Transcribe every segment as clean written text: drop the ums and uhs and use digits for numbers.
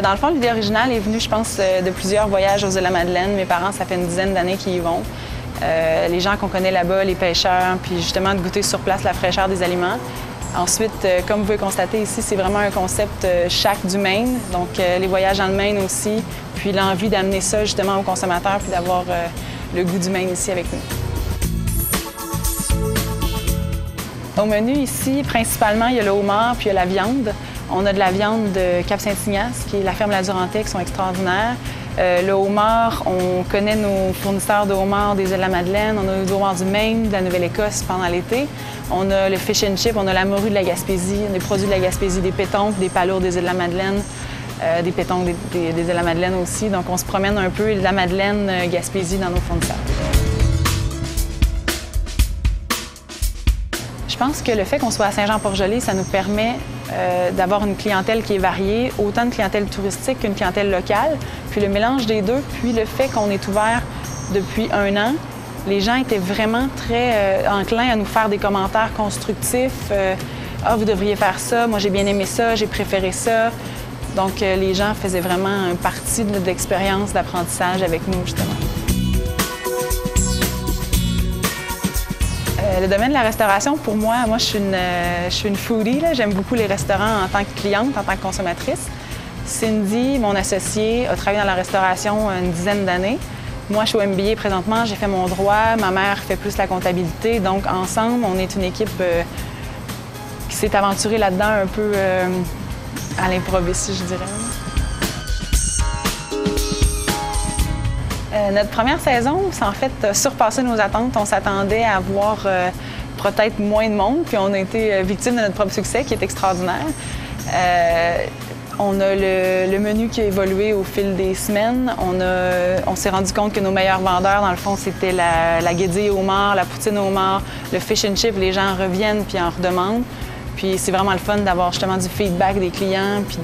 Dans le fond, l'idée originale est venue, je pense, de plusieurs voyages aux îles de la Madeleine. Mes parents, ça fait une dizaine d'années qu'ils y vont. Les gens qu'on connaît là-bas, les pêcheurs, puis justement de goûter sur place la fraîcheur des aliments. Ensuite, comme vous pouvez constater ici, c'est vraiment un concept chac du Maine, donc les voyages dans le Maine aussi, puis l'envie d'amener ça justement aux consommateurs puis d'avoir le goût du Maine ici avec nous. Au menu ici, principalement, il y a le homard puis il y a la viande. On a de la viande de Cap-Saint-Ignace, qui est la ferme La Durantais, qui sont extraordinaires. Le homard, on connaît nos fournisseurs de homard des îles de la Madeleine. On a du homard du Maine, de la Nouvelle-Écosse pendant l'été. On a le fish and chip, on a la morue de la Gaspésie, des produits de la Gaspésie, des pétoncles, des palourdes des îles de la Madeleine, des pétoncles des îles de la Madeleine aussi. Donc on se promène un peu îles de la Madeleine, Gaspésie dans nos fournisseurs. Je pense que le fait qu'on soit à Saint-Jean-Port-Joli, ça nous permet d'avoir une clientèle qui est variée, autant de clientèle touristique qu'une clientèle locale. Puis le mélange des deux, puis le fait qu'on est ouvert depuis 1 an, les gens étaient vraiment très enclins à nous faire des commentaires constructifs. Ah, vous devriez faire ça, moi j'ai bien aimé ça, j'ai préféré ça. Donc les gens faisaient vraiment partie de l'expérience d'apprentissage avec nous, justement. Le domaine de la restauration, pour moi, je suis une foodie. J'aime beaucoup les restaurants en tant que cliente, en tant que consommatrice. Cindy, mon associée, a travaillé dans la restauration une dizaine d'années. Moi, je suis au MBA présentement, j'ai fait mon droit. Ma mère fait plus la comptabilité. Donc, ensemble, on est une équipe qui s'est aventurée là-dedans un peu à l'improviste, je dirais. Notre première saison, ça en fait surpassé nos attentes. On s'attendait à voir peut-être moins de monde, puis on a été victime de notre propre succès, qui est extraordinaire. On a le menu qui a évolué au fil des semaines. On s'est rendu compte que nos meilleurs vendeurs, dans le fond, c'était la guédille au homard, la poutine au homard, le fish and chip. Les gens reviennent puis en redemandent. Puis c'est vraiment le fun d'avoir justement du feedback des clients puis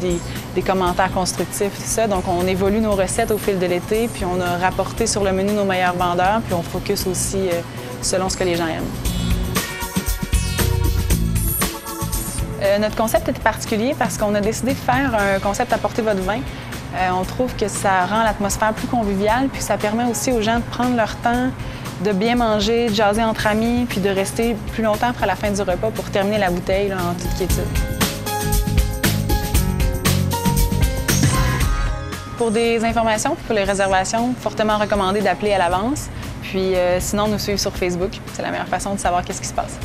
des commentaires constructifs, tout ça. Donc on évolue nos recettes au fil de l'été, puis on a rapporté sur le menu nos meilleurs vendeurs, puis on focus aussi selon ce que les gens aiment. Notre concept était particulier parce qu'on a décidé de faire un concept apportez votre vin. On trouve que ça rend l'atmosphère plus conviviale, puis ça permet aussi aux gens de prendre leur temps, de bien manger, de jaser entre amis, puis de rester plus longtemps après la fin du repas pour terminer la bouteille là, en toute quiétude. Pour des informations, pour les réservations, fortement recommandé d'appeler à l'avance. Puis sinon, nous suivre sur Facebook. C'est la meilleure façon de savoir qu'est-ce qui se passe.